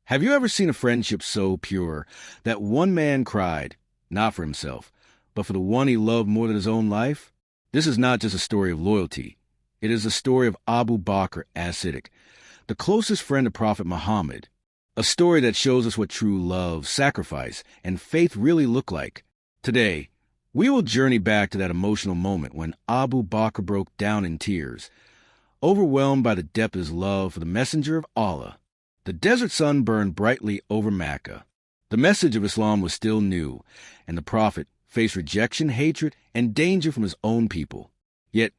Have you ever seen a friendship so pure that one man cried, not for himself, but for the one he loved more than his own life? This is not just a story of loyalty. It is the story of Abu Bakr As-Siddiq, the closest friend of Prophet Muhammad. A story that shows us what true love, sacrifice, and faith really look like. Today, we will journey back to that emotional moment when Abu Bakr broke down in tears, overwhelmed by the depth of his love for the messenger of Allah. The desert sun burned brightly over Mecca. The message of Islam was still new, and the Prophet faced rejection, hatred, and danger from his own people. Yet,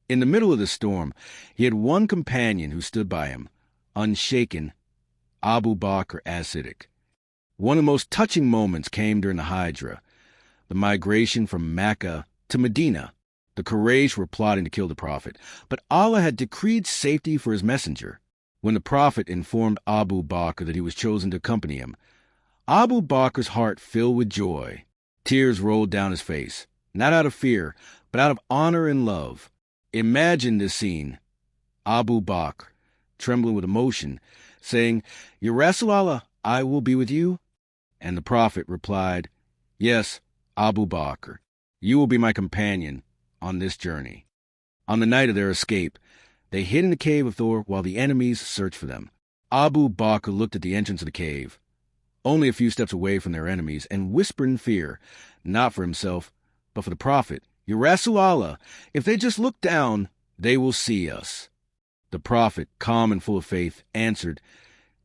in the middle of the storm, he had one companion who stood by him, unshaken, Abu Bakr As-Siddiq. One of the most touching moments came during the Hijrah, the migration from Mecca to Medina. The Quraysh were plotting to kill the Prophet, but Allah had decreed safety for his messenger. When the Prophet informed Abu Bakr that he was chosen to accompany him, Abu Bakr's heart filled with joy. Tears rolled down his face, not out of fear, but out of honor and love. Imagine this scene. Abu Bakr, trembling with emotion, saying, "Ya Rasulallah, I will be with you." And the Prophet replied, "Yes, Abu Bakr, you will be my companion on this journey." On the night of their escape, they hid in the cave of Thawr while the enemies searched for them. Abu Bakr looked at the entrance of the cave, only a few steps away from their enemies, and whispered in fear, not for himself, but for the Prophet, "Ya Rasulallah, if they just look down, they will see us." The Prophet, calm and full of faith, answered,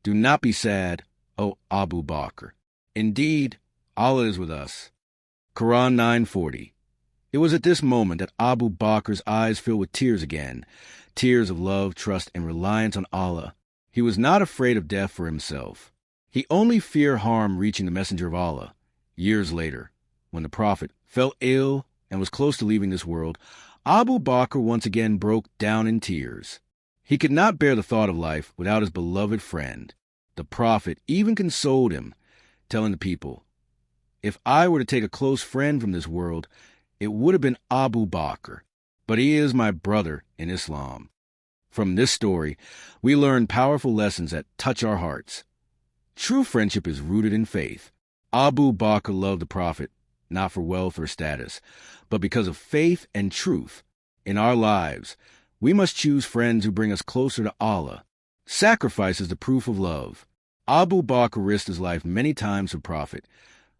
"Do not be sad, O Abu Bakr. Indeed, Allah is with us." Quran 9:40. It was at this moment that Abu Bakr's eyes filled with tears again, tears of love, trust, and reliance on Allah. He was not afraid of death for himself. He only feared harm reaching the messenger of Allah. Years later, when the Prophet fell ill and was close to leaving this world, Abu Bakr once again broke down in tears. He could not bear the thought of life without his beloved friend. The Prophet even consoled him, telling the people, "If I were to take a close friend from this world, it would have been Abu Bakr, but he is my brother in Islam." From this story, we learn powerful lessons that touch our hearts. True friendship is rooted in faith. Abu Bakr loved the Prophet, not for wealth or status, but because of faith and truth. In our lives, we must choose friends who bring us closer to Allah. Sacrifice is the proof of love. Abu Bakr risked his life many times for Prophet.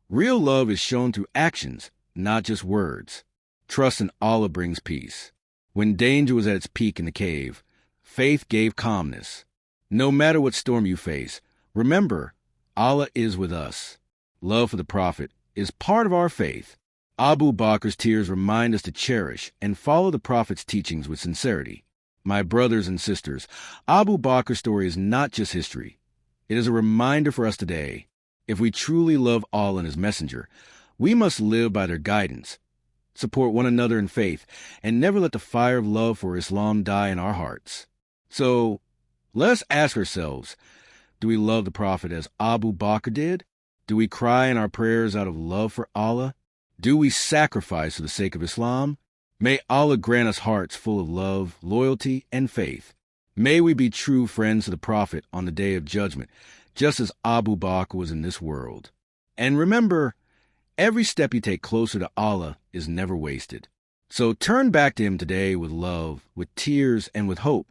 Real love is shown through actions, not just words. Trust in Allah brings peace. When danger was at its peak in the cave, faith gave calmness. No matter what storm you face, remember, Allah is with us. Love for the Prophet is part of our faith. Abu Bakr's tears remind us to cherish and follow the Prophet's teachings with sincerity. My brothers and sisters, Abu Bakr's story is not just history. It is a reminder for us today. If we truly love Allah and His messenger, we must live by their guidance, support one another in faith, and never let the fire of love for Islam die in our hearts. So, let us ask ourselves, do we love the Prophet as Abu Bakr did? Do we cry in our prayers out of love for Allah? Do we sacrifice for the sake of Islam? May Allah grant us hearts full of love, loyalty, and faith. May we be true friends to the Prophet on the day of judgment, just as Abu Bakr was in this world. And remember, every step you take closer to Allah is never wasted. So turn back to Him today with love, with tears, and with hope.